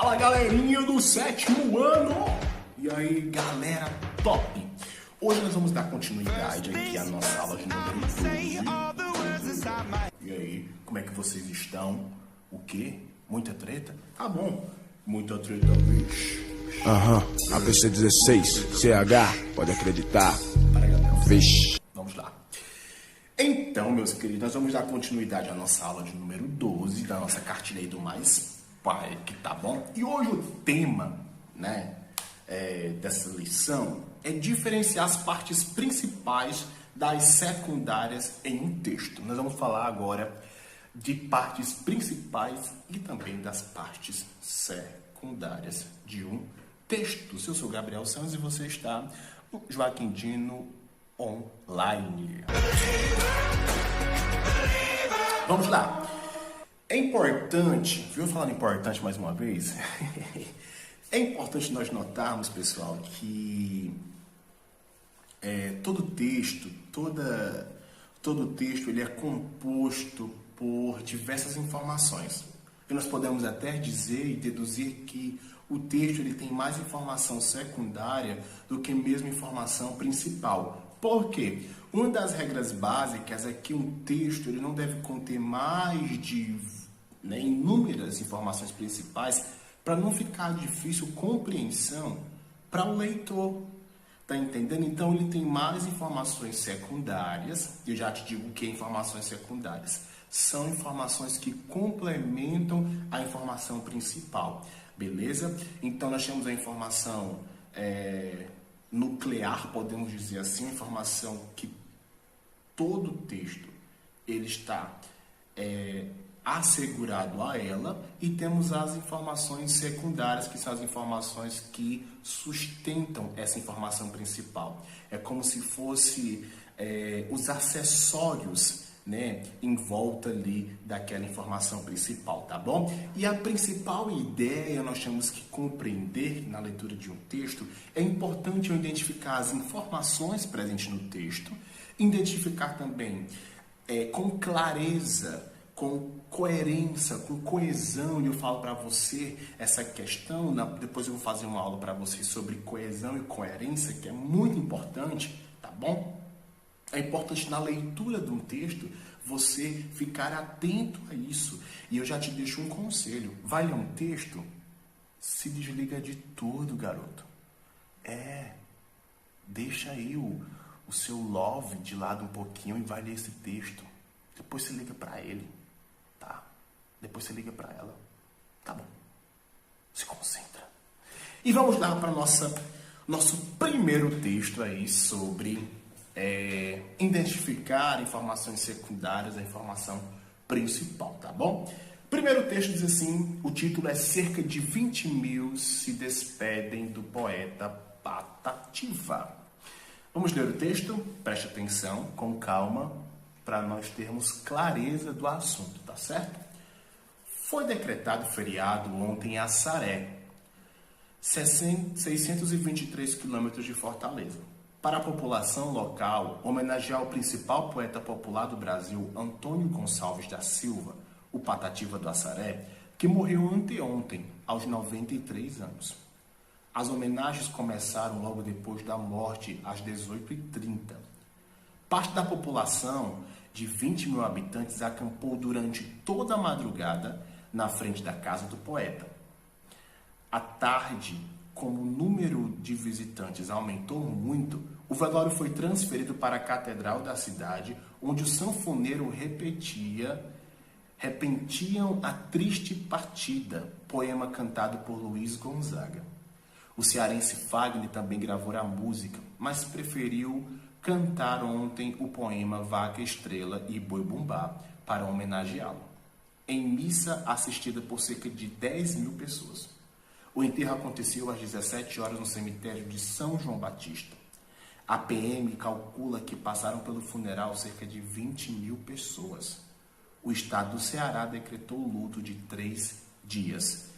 Fala, galerinha do sétimo ano! E aí, galera top! Hoje nós vamos dar continuidade aqui à nossa aula de número 12. E aí, como é que vocês estão? O quê? Muita treta? Tá bom, muita treta, bicho. ABC 16, CH, pode acreditar. Para aí, Gabriel. Vixe. Vamos lá. Então, meus queridos, nós vamos dar continuidade à nossa aula de número 12 da nossa cartilha aí do Mais Pai, que tá bom? E hoje o tema, né, dessa lição é diferenciar as partes principais das secundárias em um texto. Nós vamos falar agora de partes principais e também das partes secundárias de um texto. Eu sou Gabriel Santos e você está no Joaquim Dino Online. Vamos lá. É importante, viu falando importante mais uma vez? É importante nós notarmos, pessoal, que todo texto ele é composto por diversas informações. E nós podemos até dizer e deduzir que o texto ele tem mais informação secundária do que mesmo informação principal. Por quê? Uma das regras básicas é que um texto ele não deve conter mais de inúmeras informações principais para não ficar difícil compreensão para o leitor. Tá entendendo? Então ele tem mais informações secundárias. Eu já te digo o que é informações secundárias. São informações que complementam a informação principal. Beleza? Então nós temos a informação nuclear, podemos dizer assim, a informação que todo texto ele está assegurado a ela, e temos as informações secundárias, que são as informações que sustentam essa informação principal. É como se fosse os acessórios, né, em volta ali daquela informação principal, tá bom? E a principal ideia nós temos que compreender na leitura de um texto. É importante eu identificar as informações presentes no texto, identificar também com clareza, com coerência, com coesão. E eu falo para você essa questão, depois eu vou fazer uma aula para você sobre coesão e coerência, que é muito importante, tá bom? É importante na leitura de um texto você ficar atento a isso. E eu já te deixo um conselho. Vai ler um texto, se desliga de tudo, garoto. Deixa aí o seu love de lado um pouquinho e vai ler esse texto. Depois você liga para ele, tá? Depois você liga para ela. Tá bom. Se concentra. E vamos lá para nosso primeiro texto aí sobre identificar informações secundárias da informação principal, tá bom? Primeiro texto diz assim, o título é Cerca de 20 mil se despedem do poeta Patativa. Vamos ler o texto? Preste atenção, com calma, para nós termos clareza do assunto, tá certo? Foi decretado feriado ontem em Assaré, 623 quilômetros de Fortaleza. Para a população local, homenagear o principal poeta popular do Brasil, Antônio Gonçalves da Silva, o Patativa do Assaré, que morreu anteontem, aos 93 anos. As homenagens começaram logo depois da morte, às 18h30. Parte da população, de 20 mil habitantes, acampou durante toda a madrugada na frente da casa do poeta. À tarde, como o número de visitantes aumentou muito, o velório foi transferido para a catedral da cidade, onde o sanfoneiro repentiam a triste partida, poema cantado por Luiz Gonzaga. O cearense Fagner também gravou a música, mas preferiu cantar ontem o poema Vaca Estrela e Boi Bumbá para homenageá-lo, em missa assistida por cerca de 10 mil pessoas. O enterro aconteceu às 17 horas no cemitério de São João Batista. A PM calcula que passaram pelo funeral cerca de 20 mil pessoas. O estado do Ceará decretou luto de 3 dias.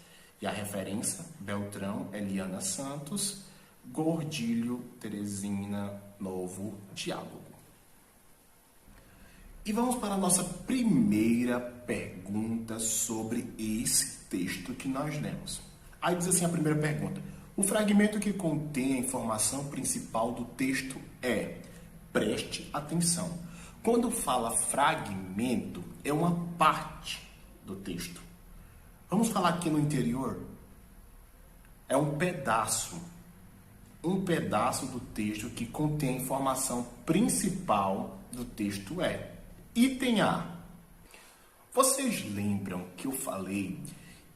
E a referência, Beltrão, Eliana Santos, Gordilho, Teresina, Novo Diálogo. E vamos para a nossa primeira pergunta sobre esse texto que nós lemos. Aí diz assim a primeira pergunta: o fragmento que contém a informação principal do texto é... Preste atenção. Quando fala fragmento, é uma parte do texto. Vamos falar aqui no interior? É um pedaço do texto que contém a informação principal do texto é. Item A. Vocês lembram que eu falei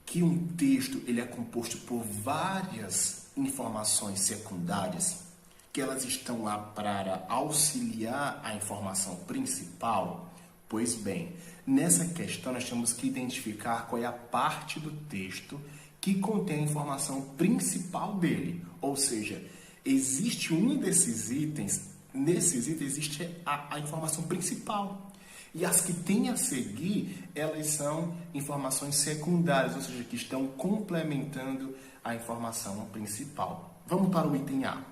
que um texto ele é composto por várias informações secundárias, que elas estão lá para auxiliar a informação principal? Pois bem, nessa questão nós temos que identificar qual é a parte do texto que contém a informação principal dele. Ou seja, existe um desses itens, nesses itens existe a informação principal. E as que tem a seguir, elas são informações secundárias, ou seja, que estão complementando a informação principal. Vamos para o item A.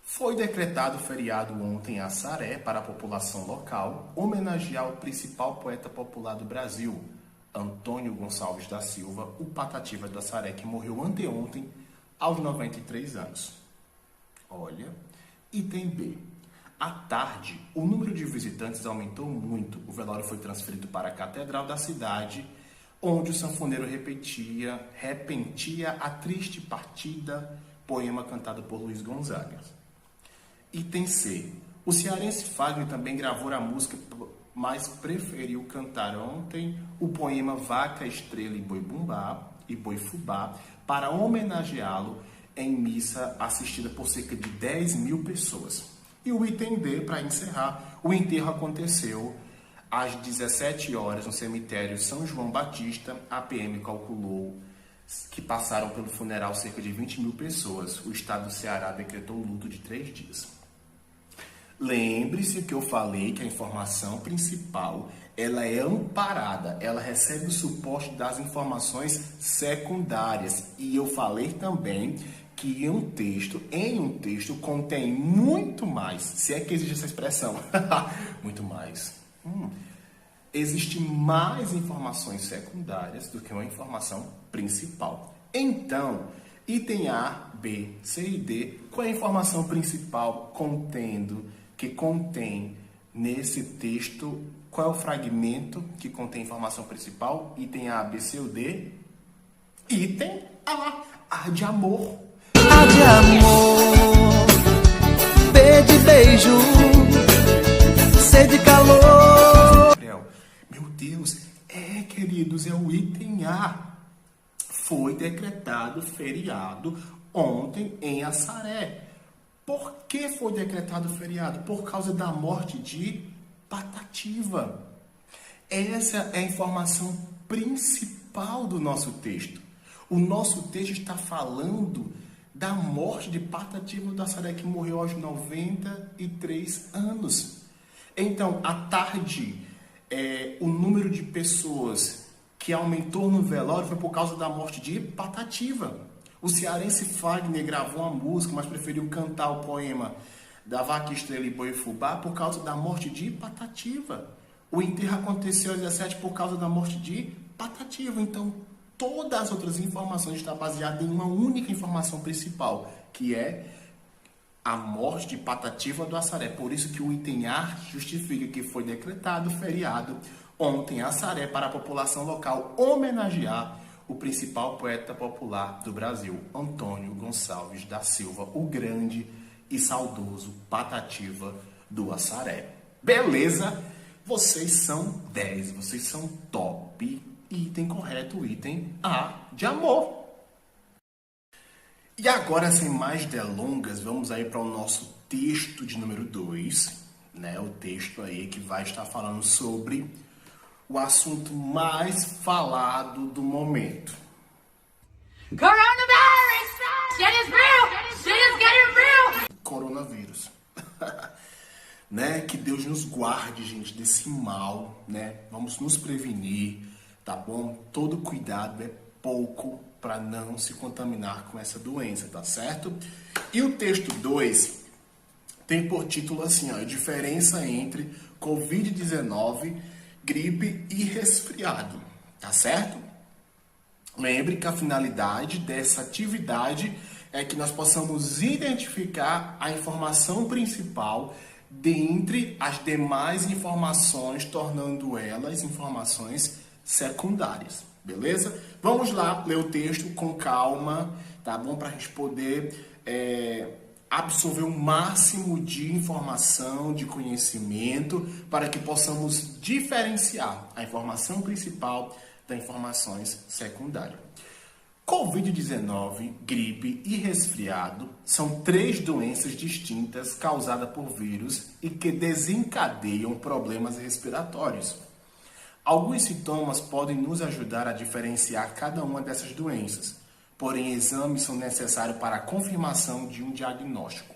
Foi decretado feriado ontem em Assaré para a população local, homenagear o principal poeta popular do Brasil, Antônio Gonçalves da Silva, o Patativa do Assaré, que morreu anteontem aos 93 anos. Olha, item B. À tarde, o número de visitantes aumentou muito. O velório foi transferido para a Catedral da cidade, onde o sanfoneiro repentia a triste partida, poema cantado por Luiz Gonzaga. Item C. O cearense Fagner também gravou a música, mas preferiu cantar ontem o poema Vaca, Estrela e Boi Bumbá e Boi Fubá para homenageá-lo em missa assistida por cerca de 10 mil pessoas. E o item D, para encerrar, o enterro aconteceu às 17 horas no cemitério São João Batista. A PM calculou que passaram pelo funeral cerca de 20 mil pessoas. O estado do Ceará decretou luto de 3 dias. Lembre-se que eu falei que a informação principal ela é amparada, ela recebe o suporte das informações secundárias. E eu falei também que em um texto contém muito mais, se é que existe essa expressão, muito mais. Existe mais informações secundárias do que uma informação principal. Então, item A, B, C e D, qual é a informação principal que contém nesse texto? Qual é o fragmento que contém a informação principal? Item A, B, C ou D? Item A de amor. A de amor, B de beijo, C de calor. Meu Deus, queridos, é o item A. Foi decretado feriado ontem em Assaré. Por que foi decretado feriado? Por causa da morte de Patativa. Essa é a informação principal do nosso texto. O nosso texto está falando da morte de Patativa do Assaré, que morreu aos 93 anos. Então, à tarde, o número de pessoas que aumentou no velório foi por causa da morte de Patativa. O cearense Fagner gravou uma música, mas preferiu cantar o poema da Vaca, Estrela e Boi Fubá por causa da morte de Patativa. O enterro aconteceu às 17 por causa da morte de Patativa. Então, todas as outras informações estão baseadas em uma única informação principal, que é a morte de Patativa do Assaré. Por isso que o item A justifica que foi decretado feriado ontem em Assaré para a população local homenagear o principal poeta popular do Brasil, Antônio Gonçalves da Silva, o grande e saudoso Patativa do Assaré. Beleza? Vocês são 10, vocês são top. Item correto, o item A de amor. E agora, sem mais delongas, vamos aí para o nosso texto de número 2, né? O texto aí que vai estar falando sobre o assunto mais falado do momento. Coronavirus! Shit is real! Shit is getting real! Coronavírus. Né? Que Deus nos guarde, gente, desse mal, né? Vamos nos prevenir, tá bom? Todo cuidado é pouco para não se contaminar com essa doença, tá certo? E o texto 2 tem por título assim, ó, a diferença entre Covid-19, gripe e resfriado, tá certo? Lembre que a finalidade dessa atividade é que nós possamos identificar a informação principal dentre as demais informações, tornando elas informações secundárias, beleza? Vamos lá ler o texto com calma, tá bom? Para a gente poder absorver o máximo de informação, de conhecimento, para que possamos diferenciar a informação principal das informações secundárias. Covid-19, gripe e resfriado são 3 doenças distintas causadas por vírus e que desencadeiam problemas respiratórios. Alguns sintomas podem nos ajudar a diferenciar cada uma dessas doenças, porém exames são necessários para a confirmação de um diagnóstico.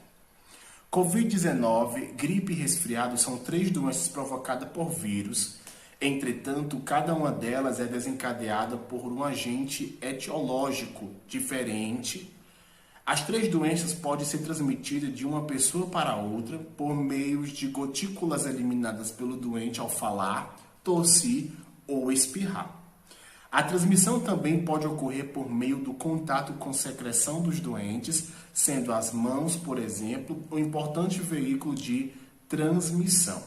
Covid-19, gripe e resfriado são 3 doenças provocadas por vírus. Entretanto, cada uma delas é desencadeada por um agente etiológico diferente. As 3 doenças podem ser transmitidas de uma pessoa para outra por meio de gotículas eliminadas pelo doente ao falar, tossir ou espirrar. A transmissão também pode ocorrer por meio do contato com secreção dos doentes, sendo as mãos, por exemplo, um importante veículo de transmissão.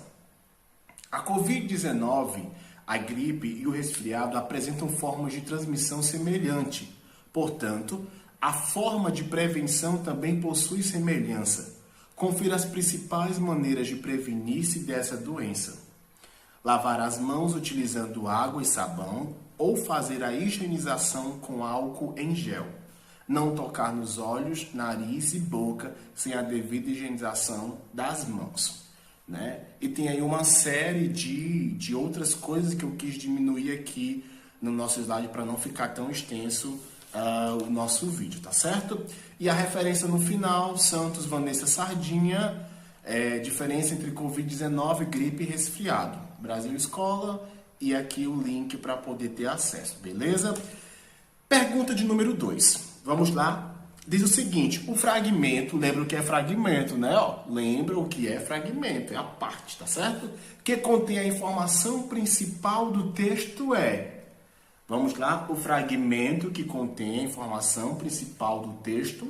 A Covid-19, a gripe e o resfriado apresentam formas de transmissão semelhante. Portanto, a forma de prevenção também possui semelhança. Confira as principais maneiras de prevenir-se dessa doença. Lavar as mãos utilizando água e sabão ou fazer a higienização com álcool em gel. Não tocar nos olhos, nariz e boca sem a devida higienização das mãos. Né? E tem aí uma série de outras coisas que eu quis diminuir aqui no nosso slide para não ficar tão extenso o nosso vídeo, tá certo? E a referência no final, Santos, Vanessa Sardinha, diferença entre Covid-19, gripe e resfriado. Brasil Escola e aqui o link para poder ter acesso, beleza? Pergunta de número 2. Vamos lá? Diz o seguinte, o fragmento, lembra o que é fragmento, né? Lembra o que é fragmento, é a parte, tá certo? Que contém a informação principal do texto vamos lá, o fragmento que contém a informação principal do texto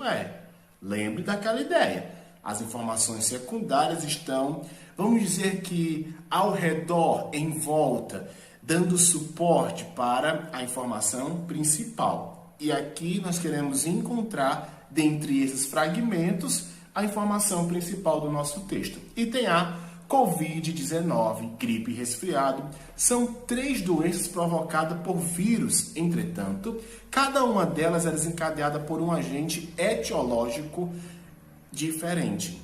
lembre daquela ideia. As informações secundárias estão, vamos dizer que ao redor, em volta, dando suporte para a informação principal. E aqui nós queremos encontrar, dentre esses fragmentos, a informação principal do nosso texto. Item A, Covid-19, gripe e resfriado, são 3 doenças provocadas por vírus. Entretanto, cada uma delas é desencadeada por um agente etiológico diferente.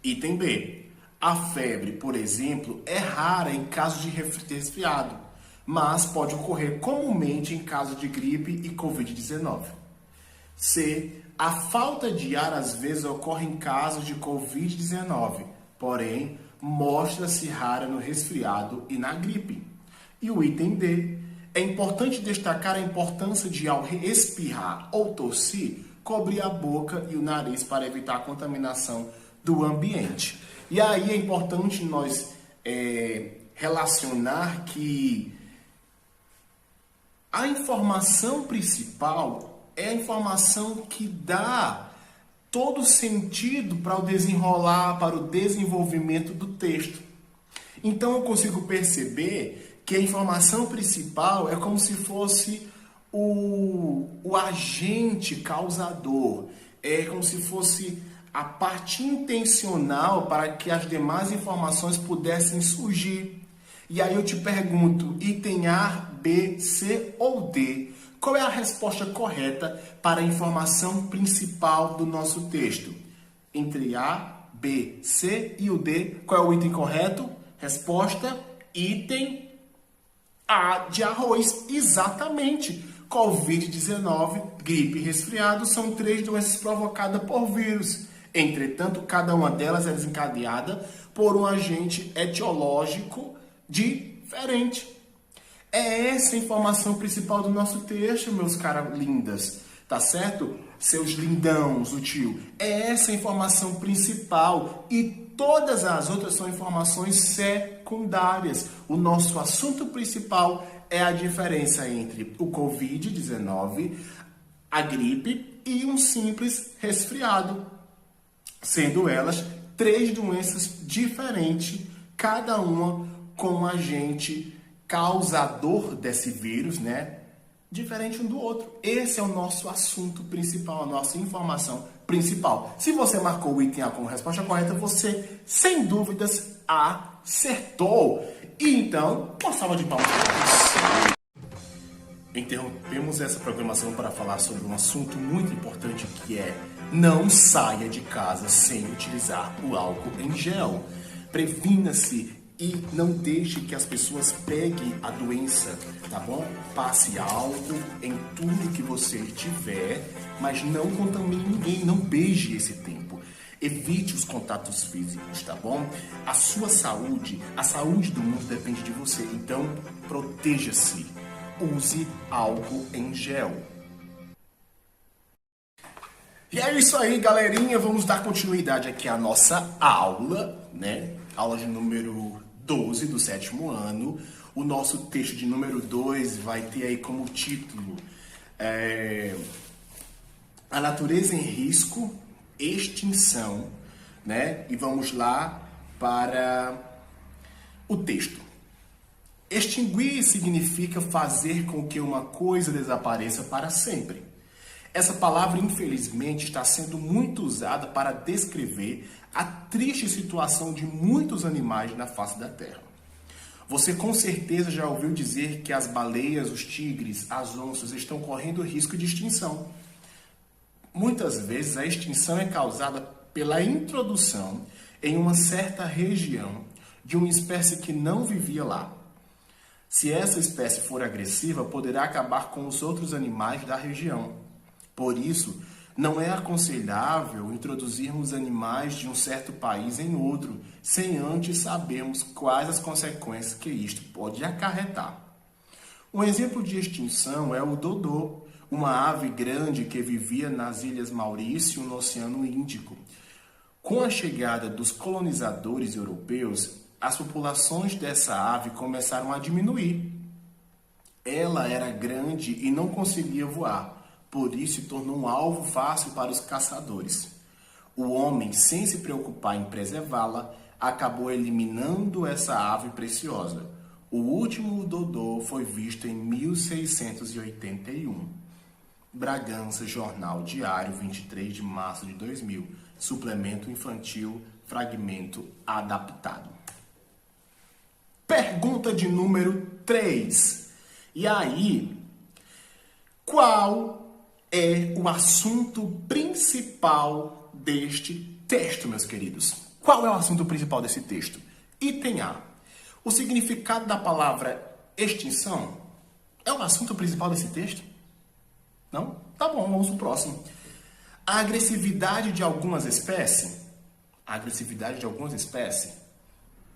Item B, a febre, por exemplo, é rara em caso de resfriado, mas pode ocorrer comumente em caso de gripe e Covid-19. C. A falta de ar às vezes ocorre em casos de Covid-19, porém mostra-se rara no resfriado e na gripe. E o item D. É importante destacar a importância de, ao espirrar ou tossir, cobrir a boca e o nariz para evitar a contaminação do ambiente. E aí é importante nós relacionar que a informação principal é a informação que dá todo sentido para o desenrolar, para o desenvolvimento do texto. Então eu consigo perceber que a informação principal é como se fosse o agente causador, é como se fosse a parte intencional para que as demais informações pudessem surgir. E aí eu te pergunto, item A, B, C ou D? Qual é a resposta correta para a informação principal do nosso texto? Entre A, B, C e o D, qual é o item correto? Resposta, item A de arroz. Exatamente. Covid-19, gripe e resfriado são 3 doenças provocadas por vírus. Entretanto, cada uma delas é desencadeada por um agente etiológico diferente. É essa a informação principal do nosso texto, meus caras lindas. Tá certo? Seus lindãos, o tio. É essa a informação principal. E todas as outras são informações secundárias. O nosso assunto principal é a diferença entre o Covid-19, a gripe e um simples resfriado, sendo elas 3 doenças diferentes, cada uma com um agente causador desse vírus, né? Diferente um do outro. Esse é o nosso assunto principal, a nossa informação principal. Se você marcou o item A como resposta correta, você, sem dúvidas, acertou. E então, uma salva de palmas para você. Interrompemos essa programação para falar sobre um assunto muito importante que é: não saia de casa sem utilizar o álcool em gel. Previna-se e não deixe que as pessoas peguem a doença, tá bom? Passe álcool em tudo que você tiver, mas não contamine ninguém, não beije esse tempo. Evite os contatos físicos, tá bom? A sua saúde, a saúde do mundo depende de você, então proteja-se. Use álcool em gel. E é isso aí, galerinha. Vamos dar continuidade aqui à nossa aula, né? Aula de número 12 do 7º ano. O nosso texto de número 2 vai ter aí como título A Natureza em Risco, Extinção, né? E vamos lá para o texto. Extinguir significa fazer com que uma coisa desapareça para sempre. Essa palavra, infelizmente, está sendo muito usada para descrever a triste situação de muitos animais na face da Terra. Você com certeza já ouviu dizer que as baleias, os tigres, as onças estão correndo risco de extinção. Muitas vezes a extinção é causada pela introdução em uma certa região de uma espécie que não vivia lá. Se essa espécie for agressiva, poderá acabar com os outros animais da região. Por isso, não é aconselhável introduzirmos animais de um certo país em outro, sem antes sabermos quais as consequências que isto pode acarretar. Um exemplo de extinção é o dodô, uma ave grande que vivia nas Ilhas Maurício, no Oceano Índico. Com a chegada dos colonizadores europeus, as populações dessa ave começaram a diminuir. Ela era grande e não conseguia voar, por isso se tornou um alvo fácil para os caçadores. O homem, sem se preocupar em preservá-la, acabou eliminando essa ave preciosa. O último dodô foi visto em 1681. Bragança, Jornal Diário, 23 de março de 2000. Suplemento infantil, fragmento adaptado. Pergunta de número 3. E aí, qual é o assunto principal deste texto, meus queridos? Qual é o assunto principal desse texto? Item A. O significado da palavra extinção é o assunto principal desse texto? Não? Tá bom, vamos pro próximo. A agressividade de algumas espécies? A agressividade de algumas espécies?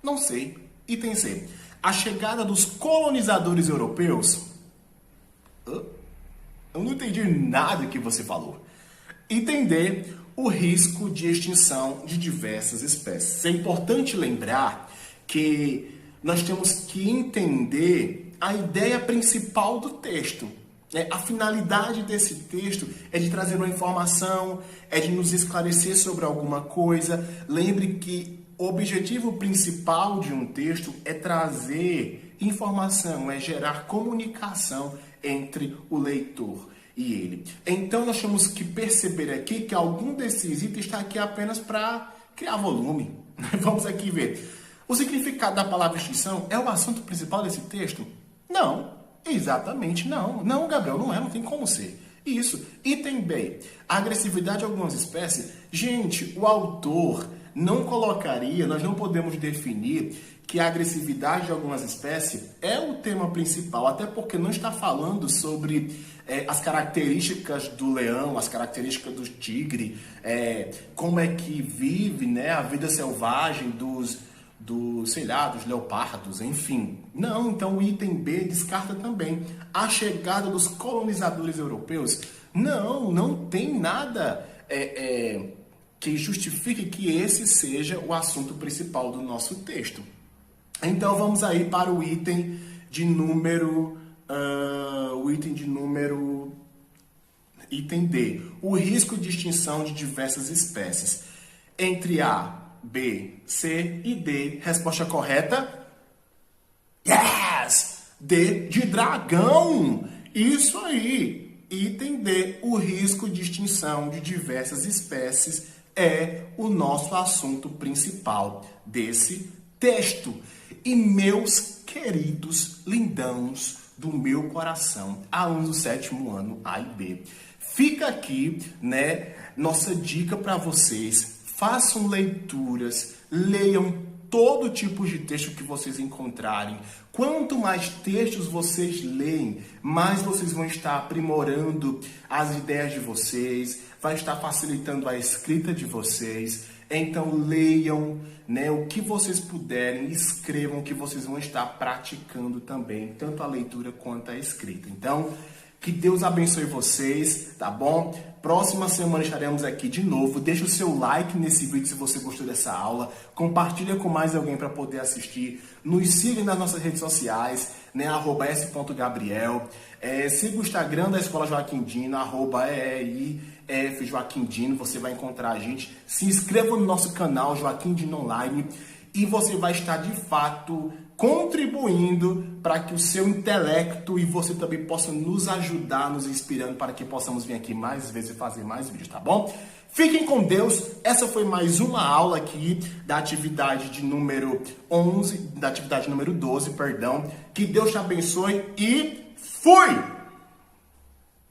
Não sei. Item C. A chegada dos colonizadores europeus? Eu não entendi nada que você falou. Item D. O risco de extinção de diversas espécies. É importante lembrar que nós temos que entender a ideia principal do texto. A finalidade desse texto é de trazer uma informação, é de nos esclarecer sobre alguma coisa. Lembre que o objetivo principal de um texto é trazer informação, é gerar comunicação entre o leitor e ele. Então nós temos que perceber aqui que algum desses itens está aqui apenas para criar volume. Vamos aqui ver. O significado da palavra extinção é o assunto principal desse texto? Não, exatamente não. Não, Gabriel, não tem como ser. Isso. Item B. A agressividade de algumas espécies. Gente, o autor não colocaria, nós não podemos definir que a agressividade de algumas espécies é o tema principal, até porque não está falando sobre as características do leão, as características do tigre, como é que vive, né, a vida selvagem dos leopardos, enfim. Não, então o item B descarta também. A chegada dos colonizadores europeus, não tem nada que justifique que esse seja o assunto principal do nosso texto. Então vamos aí para o item de número o item de número... Item D. O risco de extinção de diversas espécies. Entre A, B, C e D. Resposta correta? Yes! D de dragão! Isso aí! Item D. O risco de extinção de diversas espécies é o nosso assunto principal desse texto. E meus queridos lindãos do meu coração, alunos do 7º ano A e B, fica aqui, né, nossa dica para vocês. Façam leituras, leiam todo tipo de texto que vocês encontrarem. Quanto mais textos vocês leem, mais vocês vão estar aprimorando as ideias de vocês, vai estar facilitando a escrita de vocês. Então leiam, né, o que vocês puderem, escrevam, que vocês vão estar praticando também, tanto a leitura quanto a escrita. Então, que Deus abençoe vocês, tá bom? Próxima semana estaremos aqui de novo. Deixa o seu like nesse vídeo se você gostou dessa aula. Compartilha com mais alguém para poder assistir. Nos siga nas nossas redes sociais, né? @s.gabriel. Siga o Instagram da Escola Joaquim Dino, @EEIF Joaquim Dino. Você vai encontrar a gente. Se inscreva no nosso canal Joaquim Dino Online. E você vai estar, de fato, contribuindo para que o seu intelecto e você também possam nos ajudar, nos inspirando para que possamos vir aqui mais vezes e fazer mais vídeos, tá bom? Fiquem com Deus. Essa foi mais uma aula aqui da atividade de número 11, da atividade número 12, perdão. Que Deus te abençoe e fui!